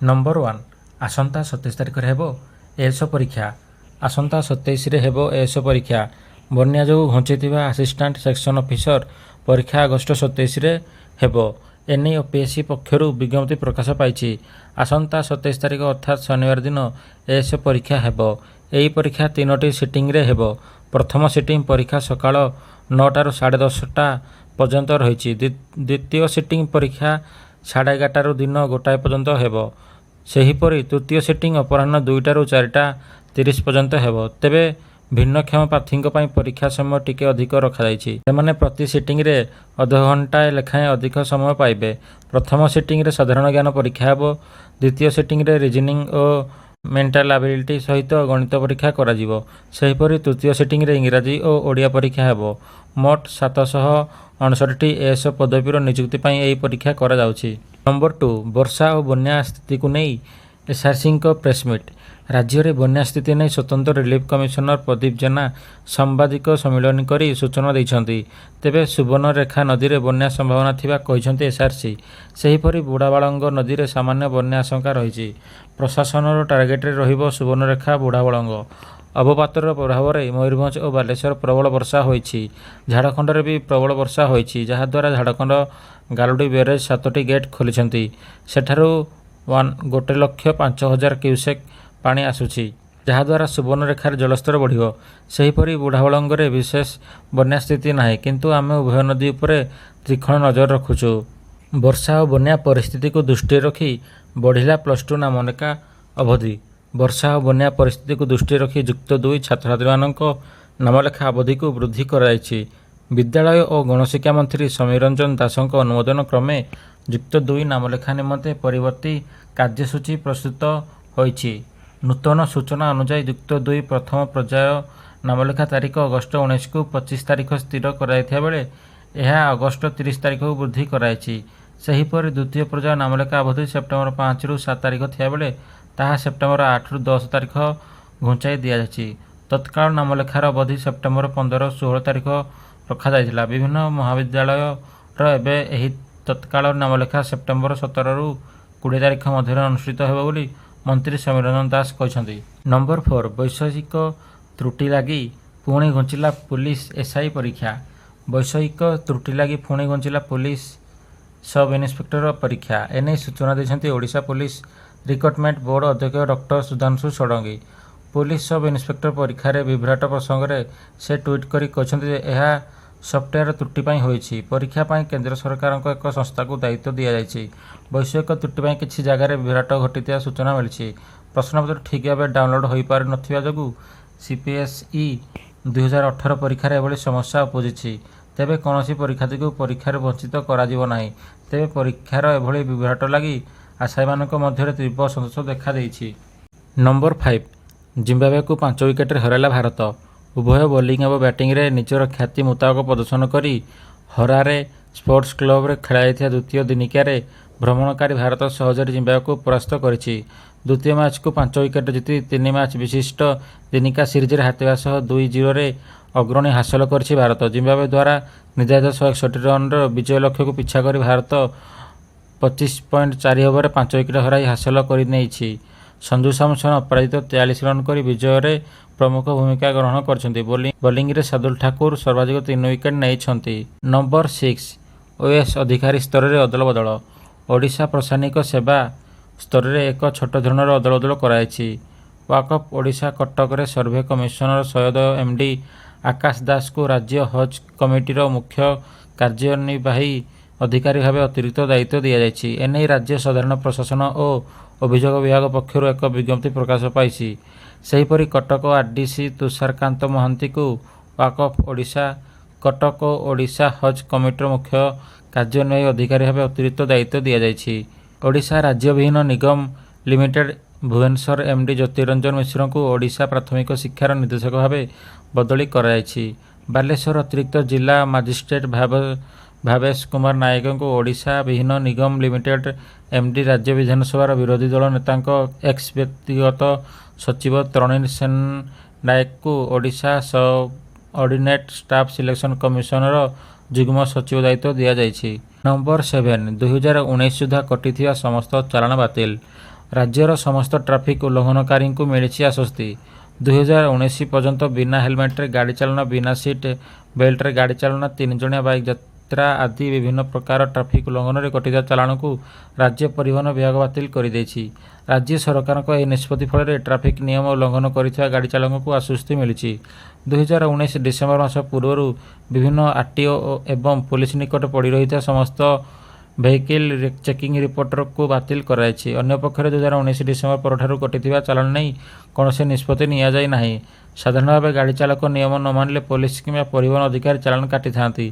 Number 1 आसंता 27 तारिख हेब ASO परीक्षा। आसंता 27 हेब एएसओ परीक्षा। बन्या जो घुंची आसिस्टांट सेक्शन ऑफिसर परीक्षा अगस्ट 27 हेब। एने ओपीएससी पक्षर विज्ञप्ति प्रकाश पाई। आसंता 27 तारिख अर्थात शनिवार दिन एएसओ परीक्षा हेब। यही परीक्षा 3टी सिटिंग रे हेब। प्रथम सिटिंग परीक्षा सकाळ 9टाରୁ 10:30 पर्यंत रही। द्वितीय सिटिंग परीक्षा 11:30 दिन 1 पर्यंत हेब। सेहीपरि तृतीय सिटिंग अपराह्न 2टाରୁ 4:30 पर्यंत हेब। तेबे भिन्नक्षम प्रार्थी परीक्षा समय टिके अधिक रखाଯାଇଛି। सेमाने प्रति सिटिंग रे अध घंटाए लेखाएं अधिक समय पाइबे। प्रथम सिटिंग रे साधारण ज्ञान परीक्षा हेब। द्वितीय सिटिंग रे रिजनिंग और मेंटाल एबिलिटी सहित गणित परीक्षा कराजिवो। सेहीपरि तृतीय सिटिंग रे इंग्राजी और ओडिया परीक्षा हेब। मोट 759टी एएसओ पदवीर नियुक्ति पाई एही परीक्षा करा जाउछि। नंबर 2 वर्षा और बन्या स्थिति को नहीं एसआरसी प्रेसमिट। राज्य में बन्या स्थिति नहीं स्वतंत्र रिलीफ कमिशनर प्रदीप जेना सांबादिक सम्मिलन करी सूचना देइछन्ति। तेबे सुवर्णरेखा नदी में बन्या संभावना थिबा कहिछन्ति एसआरसी। सेहीपरि बुढ़ाबालंग नदी में सामान्य बन्या आशंका रही। प्रशासन टार्गेट रे रहिबो सुवर्णरेखा बुढ़ाबालंग। अवपातर प्रभाव में मयूरभंज और बालेश्वर प्रबल वर्षा होइछि। झारखंड में भी प्रबल वर्षा होइछि जहाद्वारा झारखंड गालुडी ब्यारेज 7टी गेट खोलिछन्ति। सेठारु 1,05,000 क्यूसेक पानी आसुछि जहाद्वारा सुवर्णरेखार जलस्तर बढ़िबो। सेहीपरि बुढ़ाबलंगरे विशेष बन्या स्थिति नाही किंतु आमे उभय नदी उपरे तीक्ष्ण नजर रखुछु। वर्षा और बन्या परिस्थिति को दृष्टि रखी बढ़िला +2 नामलेखा अवधि। वर्षा और बन्या परिस्थिति को दृष्टि रखी युक्त 2 छात्र छात्री नामलेखा अवधि को वृद्धि कराଯାଇଛି। विद्यालय और गणशिक्षा मंत्री समीर रंजन दासଙ୍କ अनुमोदन क्रमे युक्त 2 नामलेखा निमंते परिवर्ती कार्यसूची प्रस्तुत होइछि। नूतन सूचना अनुसार युक्त 2 प्रथम पर्याय नामलेखा तारीख अगस्ट 19 को 25 तारीख स्थिर कराइथिया बेले यह अगस्ट 30 तारीख को वृद्धि कराइछि। सेहीपरि द्वितीय पर्याय नामलेखा अवधि सेप्टेम्बर 5 ରୁ 7 तारीख थिया बेले ताहा सेप्टेम्बर 8 ରୁ 10 तारीख घुंचाई दिया जाछि। तत्काल नामलेखार अवधि सेप्टेम्बर 15 ରୁ 16 तारीख रखा जाइथिला। विभिन्न महाविद्यालय एबे एही तत्काल नामलेखा सेप्टेम्बर 17 ରୁ 20 तारीख मध्य अनुष्ठित हेब बोली मंत्री समीर रंजन दास कहते। नंबर 4 वैषयिक त्रुटि लगी पुणी घुंचिला पुलिस एसआई परीक्षा। वैषयिक त्रुटि लगी पुणी घुंचिला पुलिस सब इन्स्पेक्टर परीक्षा। एने सूचना देते ओडिशा पुलिस रिक्रुटमेंट बोर्ड अध्यक्ष doctor Sudhanshu Shadangi. Police sub inspector परीक्षा रे विभ्राट प्रसंग में से ट्वीट करी कहते यह सफ्टवेयर त्रुटि होइछि। परीक्षा पाई केंद्र सरकार एक संस्था को दायित्व दि जाइछि। वैषयिक त्रुटि किसी जगार विभ्राट घटी सूचना मिली। प्रश्नपत्र ठीक भाव डाउनलोड हो पार नथिबा जोगु सीपीएसई 2018 परीक्षा एभली समस्या उपजिछि। तेबे कौनसी परीक्षार्थी को परीक्षा वंचित कराजिबो नाही। तेबे परीक्षार एभली विभ्राट लगी आशायीमानक मध्य तीव्र संतोष देखा देइछि। नंबर 5 जिम्बाब्वे को 5 विकेट हराइला भारत। उभय बोलिंग और बैटिंग रे निजर ख्याति मुताबक प्रदर्शन करी हरारे स्पोर्ट्स क्लब रे खेलाइथिया द्वितीय दिनिकिया रे भ्रमणकारी भारत सहजरे जिम्बाब्वे को परास्त करिछि। द्वितीय मैच को 5 विकेट जीति 3 मैच विशिष्ट दिनिका सीरीज रे हाथिबा सह 2-0 रे अग्रणी हासिल करिछि भारत। जिम्बाब्वे द्वारा निर्धारित 161 रन विजय लक्ष्य को पिछा करी भारत 25.4 ओवर 5 विकेट हराई हासिल करि नेइछि। संजू सैमसन अपराजित 43 रन कर विजय रे प्रमुख भूमिका ग्रहण करछन्ति। बोलिंग रे शार्दुल ठाकुर सर्वाधिक 3 विकेट नेइछन्ति। नंबर 6 ओएस अधिकारी स्तर रे अदल बदल। ओडिशा प्रशासनिक सेवा स्तर रे एक छोट धरणर अदल बदल कराइछि। वाकफ ओडिशा कटक रे सर्वे कमिशनर सैयद एमडी आकाश दास को राज्य हज कमिटीर मुख्य कार्यनिर्वाही अधिकारी भाव अतिरिक्त दायित्व दि जाइछि। एने राज्य साधारण प्रशासन और अभियोग विभाग पक्षर एक विज्ञप्ति प्रकाश पाई। सेहीपरि कटक आरडीसी तुषारकांत महांती को वाकफ ओडिशा कटक ओडिशा हज कमिटीर मुख्य कार्यनिर्वाही अधिकारी भाव अतिरिक्त दायित्व दि जाइछि। ओडिशा राज्य विहीन निगम लिमिटेड भुवनेश्वर एमडी ज्योतिरंजन मिश्र को ओडिशा प्राथमिक शिक्षार निर्देशक भाव बदली कराइछि। बालेश्वर अतिरिक्त जिला मजिस्ट्रेट भावेश कुमार नायक को ओडिशा विहीन निगम लिमिटेड एमडी राज्य विधानसभा विरोधी दल नेता एक्स व्यक्तिगत सचिव तरणीन सेन नायक को Odisha subordinate staff selection commissioner जुग्म सचिव दायित्व दि जाइछि। नंबर 7 2019 सुधा कटिथिया समस्त चालाण बातिल। राज्यर समस्त ट्राफिक उल्लंघनकारीଙ୍କୁ ମିଳିଛି ଆଶ୍ୱସ୍ତି। 2019 ପର୍ଯ୍ୟନ୍ତ ବିନା ହେଲମେଟରେ ଗାଡ଼ି ଚାଳନା, ବିନା ସିଟ୍ ବେଲ୍ଟରେ ଗାଡ଼ି ଚାଳନା, 3 ଜଣିଆ ବାଇକ୍ ଯାତ୍ରା ଆଦି ବିଭିନ୍ନ ପ୍ରକାର ଟ୍ରାଫିକ୍ ଉଲ୍ଲଂଘନରେ କଟିଥିବା ଚାଲାଣକୁ ରାଜ୍ୟ ପରିବହନ ବିଭାଗ ବାତିଲ କରିଦେଇଛି। ରାଜ୍ୟ ସରକାରଙ୍କ ଏହି ନିଷ୍ପତ୍ତି ଫଳରେ ଟ୍ରାଫିକ୍ ନିୟମ ଉଲ୍ଲଂଘନ କରିଥିବା ଗାଡ଼ି ଚାଳକଙ୍କୁ ଆଶ୍ୱସ୍ତି ମିଳିଛି। 2019 ଡିସେମ୍ବର ମାସ ପୂର୍ବରୁ ବିଭିନ୍ନ ଆର୍ଟିଓ ଏବଂ ପୋଲିସ ନିକଟରେ ପଡ଼ି ରହିଥିବା ସମସ୍ତ ଭେହିକିଲ୍ ଚେକିଂ ରିପୋର୍ଟକୁ ବାତିଲ କରାଯାଇଛି। ଅନ୍ୟପକ୍ଷରେ 2019 ଡିସେମ୍ବର ପରଠାରୁ କଟିଥିବା ଚାଲାଣ ନେଇ କୌଣସି ନିଷ୍ପତ୍ତି ନିଆଯାଇ ନାହିଁ। ସାଧାରଣ ଭାବେ ଗାଡ଼ି ଚାଳକ ନିୟମ ନ ମାନିଲେ ପୋଲିସ କିମ୍ବା ପରିବହନ ଅଧିକାରୀ ଚାଲାଣ କାଟିଥାନ୍ତି।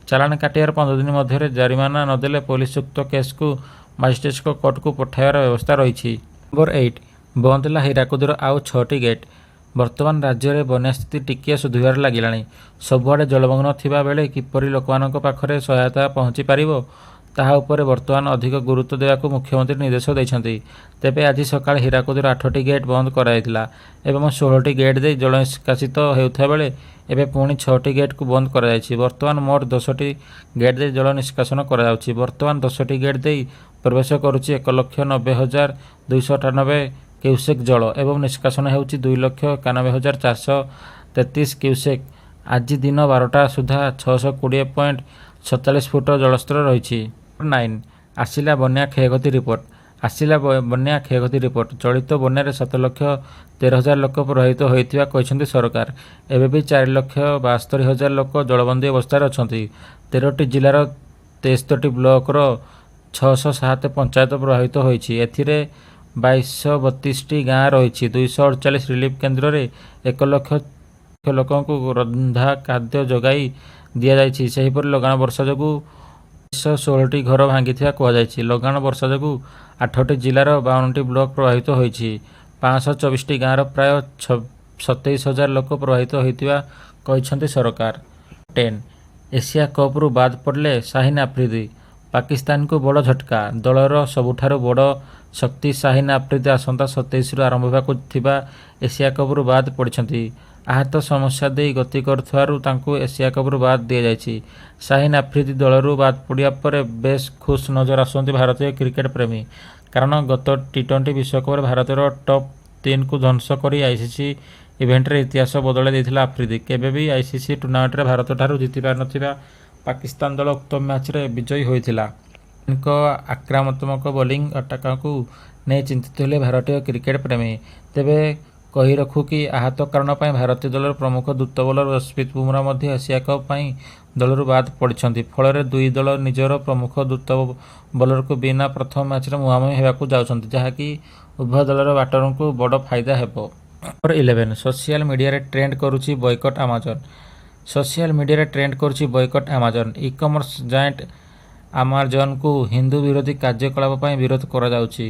ଚାଲାଣ କାଟିବାର 15 ଦିନ ମଧ୍ୟରେ ଜରିମାନା ନ ଦେଲେ ପୋଲିସ ଉକ୍ତ କେସ୍କୁ ମାଜିଷ୍ଟ୍ରେଟଙ୍କ କୋର୍ଟକୁ ପଠାଇବାର ବ୍ୟବସ୍ଥା ରହିଛି। ନମ୍ବର 8 ବନ୍ଦ ହେଲା ହୀରାକୁଦର ଆଉ 6ଟି ଗେଟ୍। ବର୍ତ୍ତମାନ ରାଜ୍ୟରେ ବନ୍ୟା ସ୍ଥିତି ଟିକିଏ ସୁଧୁରିବାରେ ଲାଗିଲାଣି। ସବୁଆଡ଼େ ଜଳମଗ୍ନ ଥିବା ବେଳେ କିପରି ଲୋକମାନଙ୍କ ପାଖରେ ସହାୟତା ପହଞ୍ଚି ପାରିବ ତାହା ଉପରେ ବର୍ତ୍ତମାନ ଅଧିକ ଗୁରୁତ୍ୱ ଦେବାକୁ ମୁଖ୍ୟମନ୍ତ୍ରୀ ନିର୍ଦ୍ଦେଶ ଦେଇଛନ୍ତି। ତେବେ ଆଜି ସକାଳେ ହୀରାକୁଦର 8ଟି ଗେଟ୍ ବନ୍ଦ କରାଯାଇଥିଲା ଏବଂ 16ଟି ଗେଟ୍ ଦେଇ ଜଳ ନିଷ୍କାସିତ ହେଉଥିବା ବେଳେ ଏବେ ପୁଣି 6ଟି ଗେଟ୍କୁ ବନ୍ଦ କରାଯାଇଛି। ବର୍ତ୍ତମାନ ମୋଟ 10ଟି ଗେଟ୍ ଦେଇ ଜଳ ନିଷ୍କାସନ କରାଯାଉଛି। ବର୍ତ୍ତମାନ 10ଟି ଗେଟ୍ ଦେଇ ପ୍ରବେଶ କରୁଛି 1,90,298 କ୍ୟୁସେକ୍ ଜଳ ଏବଂ ନିଷ୍କାସନ ହେଉଛି 2,91,433 କ୍ୟୁସେକ୍। ଆଜି ଦିନ 12ଟା ସୁଦ୍ଧା 620.47 ଫୁଟର ଜଳସ୍ତର ରହିଛି। 9 ଆସିଲା ବନ୍ୟା କ୍ଷୟକ୍ଷତି ରିପୋର୍ଟ। ବନ୍ୟା କ୍ଷୟକ୍ଷତି ରିପୋର୍ଟ। ଚଳିତ ବନ୍ୟାରେ 7,13,000 ଲୋକ ପ୍ରଭାବିତ ହୋଇଥିବା କହିଛନ୍ତି ସରକାର। ଏବେ ବି 4,72,000 ଲୋକ ଜଳବନ୍ଦୀ ଅବସ୍ଥାରେ ଅଛନ୍ତି। 13ଟି ଜିଲ୍ଲାର 63ଟି ବ୍ଲକର 607 ପଞ୍ଚାୟତ ପ୍ରଭାବିତ ହୋଇଛି। ଏଥିରେ 232ଟି ଗାଁ ରହିଛି। 248 ରିଲିଫ କେନ୍ଦ୍ରରେ 1 ଲକ୍ଷ ଲୋକଙ୍କୁ ରନ୍ଧା ଖାଦ୍ୟ ଯୋଗାଇ ଦିଆଯାଇଛି। ସେହିପରି ଲଗାଣ ବର୍ଷା ଯୋଗୁଁ 116ଟି ଘର ଭାଙ୍ଗିଥିବା କୁହାଯାଇଛି। ଲଗାଣ ବର୍ଷା ଯୋଗୁଁ 8ଟି ଜିଲ୍ଲାର 52ଟି ବ୍ଲକ ପ୍ରଭାବିତ ହୋଇଛି। 524ଟି ଗାଁର ପ୍ରାୟ 27,000 ଲୋକ ପ୍ରଭାବିତ ହୋଇଥିବା କହିଛନ୍ତି ସରକାର। 10 ଏସିଆ କପ୍ରୁ ବାଦ୍ ପଡ଼ିଲେ ଶାହିନ ଆଫ୍ରିଦି। ପାକିସ୍ତାନକୁ ବଡ଼ ଝଟକା। ଦଳର ସବୁଠାରୁ ବଡ଼ ଶକ୍ତି ଶାହିନ ଆଫ୍ରିଦି ଆସନ୍ତା 27ରୁ ଆରମ୍ଭ ହେବାକୁ ଥିବା ଏସିଆ କପ୍ରୁ ବାଦ୍ ପଡ଼ିଛନ୍ତି। ଆହତ ସମସ୍ୟା ଦେଇ ଗତି କରୁଥିବାରୁ ତାଙ୍କୁ ଏସିଆ କପ୍ରୁ ବାଦ୍ ଦିଆଯାଇଛି। ଶାହିନ ଆଫ୍ରିଦି ଦଳରୁ ବାଦ୍ ପଡ଼ିବା ପରେ ବେଶ୍ ଖୁସ୍ ନଜର ଆସୁଛନ୍ତି ଭାରତୀୟ କ୍ରିକେଟ ପ୍ରେମୀ। କାରଣ ଗତ ଟି20 ବିଶ୍ୱକପରେ ଭାରତର ଟପ୍ 3କୁ ଧ୍ୱଂସ କରି ଆଇସିସି ଇଭେଣ୍ଟରେ ଇତିହାସ ବଦଳାଇ ଦେଇଥିଲା ଆଫ୍ରିଦି। କେବେ ବି ଆଇସିସି ଟୁର୍ଣ୍ଣାମେଣ୍ଟରେ ଭାରତଠାରୁ ଜିତି ପାରିନଥିବା ପାକିସ୍ତାନ ଦଳ ଉକ୍ତ ମ୍ୟାଚ୍ରେ ବିଜୟୀ ହୋଇଥିଲା। ଙ୍କ ଆକ୍ରମଣାତ୍ମକ ବୋଲିଂ ଆଟାକକୁ ନେଇ ଚିନ୍ତିତ ହେଲେ ଭାରତୀୟ କ୍ରିକେଟ ପ୍ରେମୀ। ତେବେ କହି ରଖୁ କି ଆହତ କାରଣ ପାଇଁ ଭାରତୀୟ ଦଳର ପ୍ରମୁଖ ଦ୍ରୁତ ବୋଲର ଯଶପ୍ରୀତ ବୁମରା ମଧ୍ୟ ଏସିଆ କପ୍ ପାଇଁ ଦଳରୁ ବାଦ୍ ପଡ଼ିଛନ୍ତି। ଫଳରେ ଦୁଇ ଦଳ ନିଜର ପ୍ରମୁଖ ଦ୍ରୁତ ବୋଲରଙ୍କୁ ବିନା ପ୍ରଥମ ମ୍ୟାଚ୍ରେ ମୁହାଁମୁହିଁ ହେବାକୁ ଯାଉଛନ୍ତି, ଯାହାକି ଉଭୟ ଦଳର ବ୍ୟାଟରଙ୍କୁ ବଡ଼ ଫାଇଦା ହେବ। ନମ୍ବର 11 ସୋସିଆଲ ମିଡ଼ିଆରେ ଟ୍ରେଣ୍ଡ କରୁଛି ବୟକଟ୍ ଆମାଜନ। ସୋସିଆଲ ମିଡ଼ିଆରେ ଟ୍ରେଣ୍ଡ କରୁଛି ବୟକଟ୍ ଆମାଜନ। ଇ-କମର୍ସ ଜାଏଣ୍ଟ ଆମାଜନକୁ ହିନ୍ଦୁ ବିରୋଧୀ କାର୍ଯ୍ୟକଳାପ ପାଇଁ ବିରୋଧ କରାଯାଉଛି।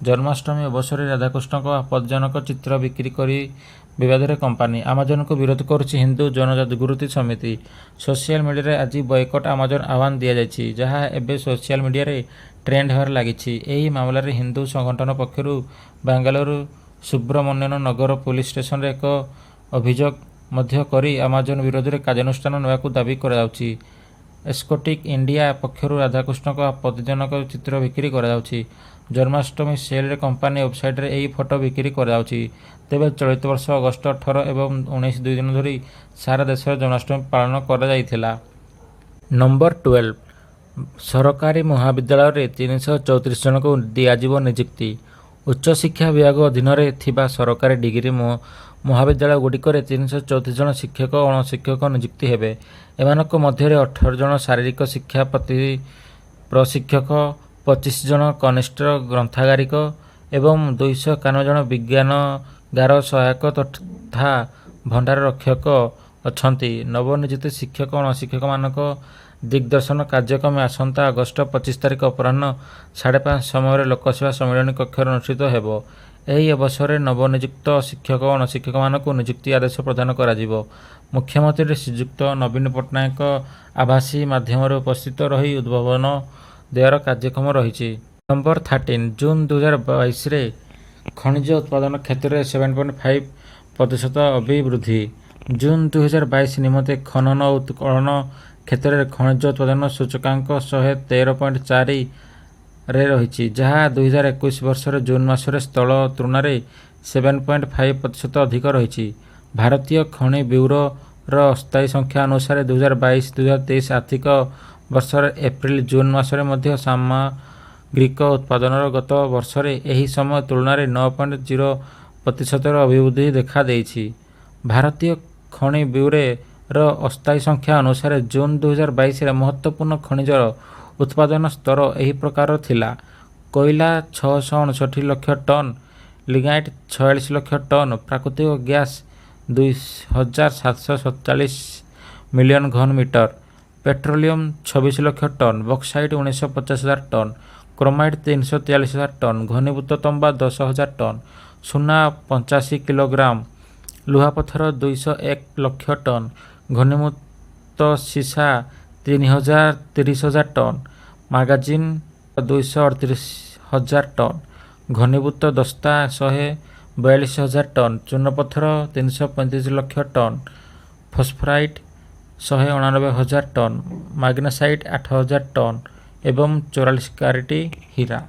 ଜନ୍ମାଷ୍ଟମୀ ଅବସରରେ ରାଧାକୃଷ୍ଣଙ୍କ ଆପତ୍ତିଜନକ ଚିତ୍ର ବିକ୍ରି କରି ବିବାଦରେ କମ୍ପାନୀ। ଆମାଜନକୁ ବିରୋଧ କରୁଛି ହିନ୍ଦୁ ଜନଜାଗୃତି ସମିତି। ସୋସିଆଲ ମିଡ଼ିଆରେ ଆଜି ବୟକଟ୍ ଆମାଜନ ଆହ୍ୱାନ ଦିଆଯାଇଛି, ଯାହା ଏବେ ସୋସିଆଲ ମିଡ଼ିଆରେ ଟ୍ରେଣ୍ଡ ହେବାରେ ଲାଗିଛି। ଏହି ମାମଲାରେ ହିନ୍ଦୁ ସଂଗଠନ ପକ୍ଷରୁ ବାଙ୍ଗାଲୁରୁ ସୁବ୍ରମଣ୍ୟନ ନଗର ପୋଲିସ ଷ୍ଟେସନରେ ଏକ ଅଭିଯୋଗ ମଧ୍ୟ କରି ଆମାଜନ ବିରୋଧରେ କାର୍ଯ୍ୟାନୁଷ୍ଠାନ ନେବାକୁ ଦାବି କରାଯାଉଛି। ଏସ୍କୋଟିକ୍ ଇଣ୍ଡିଆ ପକ୍ଷରୁ ରାଧାକୃଷ୍ଣଙ୍କ ଆପତ୍ତିଜନକ ଚିତ୍ର ବିକ୍ରି କରାଯାଉଛି। ଜନ୍ମାଷ୍ଟମୀ ସେଲ୍ରେ କମ୍ପାନୀ ୱେବସାଇଟରେ ଏହି ଫଟୋ ବିକ୍ରି କରାଯାଉଛି। ତେବେ ଚଳିତ ବର୍ଷ ଅଗଷ୍ଟ 18 ଏବଂ 19 ଦୁଇ ଦିନ ଧରି ସାରା ଦେଶରେ ଜନ୍ମାଷ୍ଟମୀ ପାଳନ କରାଯାଇଥିଲା। ନମ୍ବର 12 ସରକାରୀ ମହାବିଦ୍ୟାଳୟରେ 334 ଜଣଙ୍କୁ ଦିଆଯିବ ନିଯୁକ୍ତି। ଉଚ୍ଚଶିକ୍ଷା ବିଭାଗ ଅଧୀନରେ ଥିବା ସରକାରୀ ଡିଗ୍ରୀ ମହାବିଦ୍ୟାଳୟଗୁଡ଼ିକରେ 334 ଜଣ ଶିକ୍ଷକ ଓ ଅଣଶିକ୍ଷକ ନିଯୁକ୍ତି ହେବେ। ଏମାନଙ୍କ ମଧ୍ୟରେ 18 ଜଣ ଶାରୀରିକ ଶିକ୍ଷା ପ୍ରଶିକ୍ଷକ, 25 ଜଣ କନିଷ୍ଠ ଗ୍ରନ୍ଥାଗାରିକ ଏବଂ 291 ଜଣ ବିଜ୍ଞାନାଗାର ସହାୟକ ତଥା ଭଣ୍ଡାର ରକ୍ଷକ ଅଛନ୍ତି। ନବନିଯୁକ୍ତ ଶିକ୍ଷକ ଓ ଅଣଶିକ୍ଷକମାନଙ୍କ ଦିଗ୍ଦର୍ଶନ କାର୍ଯ୍ୟକ୍ରମ ଆସନ୍ତା ଅଗଷ୍ଟ 25 ତାରିଖ ଅପରାହ୍ନ 5:30 ସମୟରେ ଲୋକସେବା ସମ୍ମିଳନୀ କକ୍ଷରେ ଅନୁଷ୍ଠିତ ହେବ। ଏହି ଅବସରରେ ନବନିଯୁକ୍ତ ଶିକ୍ଷକ ଓ ଅଣଶିକ୍ଷକମାନଙ୍କୁ ନିଯୁକ୍ତି ଆଦେଶ ପ୍ରଦାନ କରାଯିବ। ମୁଖ୍ୟମନ୍ତ୍ରୀ ଶ୍ରୀଯୁକ୍ତ ନବୀନ ପଟ୍ଟନାୟକ ଆଭାସୀ ମାଧ୍ୟମରେ ଉପସ୍ଥିତ ରହି ଉଦ୍ବୋଧନ ଦେବାର କାର୍ଯ୍ୟକ୍ରମ ରହିଛି। ନମ୍ବର 13 ଜୁନ୍ 2022ରେ ଖଣିଜ ଉତ୍ପାଦନ କ୍ଷେତ୍ରରେ 7.5% ଅଭିବୃଦ୍ଧି। ଜୁନ୍ 2022 ନିମନ୍ତେ ଖନନ ଓ ଉତ୍ତୋଳନ କ୍ଷେତ୍ରରେ ଖଣିଜ ଉତ୍ପାଦନ ସୂଚକାଙ୍କ 113.4 ରେ ରହିଛି, ଯାହା 2021 ବର୍ଷରେ ଜୁନ୍ ମାସରେ ସ୍ଥଳ ତୁଳନାରେ 7.5% ଅଧିକ ରହିଛି। ଭାରତୀୟ ଖଣି ବ୍ୟୁରୋର ଅସ୍ଥାୟୀ ସଂଖ୍ୟା ଅନୁସାରେ 2022-2023 ଆର୍ଥିକ ବର୍ଷର ଏପ୍ରିଲ-ଜୁନ୍ ମାସରେ ମଧ୍ୟ ସାମଗ୍ରିକ ଉତ୍ପାଦନର ଗତ ବର୍ଷରେ ଏହି ସମୟ ତୁଳନାରେ 9.0%ର ଅଭିବୃଦ୍ଧି ଦେଖାଦେଇଛି। ଭାରତୀୟ ଖଣି ବ୍ୟୁରୋର ଅସ୍ଥାୟୀ ସଂଖ୍ୟା ଅନୁସାରେ ଜୁନ୍ 2022ରେ ମହତ୍ତ୍ୱପୂର୍ଣ୍ଣ ଖଣିଜର ଉତ୍ପାଦନ ସ୍ତର ଏହି ପ୍ରକାର ଥିଲା: କୋଇଲା 659 lakh ton, lignite 46 lakh ton, ପ୍ରାକୃତିକ ଗ୍ୟାସ୍ 2,747 ମିଲିୟନ ଘନ metre, petroleum 26 lakh ton, bauxite 950,000 ton, chromite 343,000 ton, ଘନୀଭୂତ ତମ୍ବା 10,000 ଟନ୍, ସୁନା 85 କିଲୋଗ୍ରାମ, ଲୁହାପଥର 201 ଲକ୍ଷ ଟନ୍, ଘନୀଭୂତ ସୀସା 30,000 ଟନ୍, ମାଗାଜିନ୍ 238,000 ଟନ୍, ଘନୀଭୂତ ଦସ୍ତା 142,000 ଟନ୍, ଚୂନପଥର 335 ଲକ୍ଷ ଟନ୍, ଫସ୍ଫରାଇଟ୍ 199,000 ଟନ୍, ମାଗ୍ନେସାଇଟ୍ 8,000 ଟନ୍ ଏବଂ 44 କ୍ୟାରେଟ୍ ହୀରା।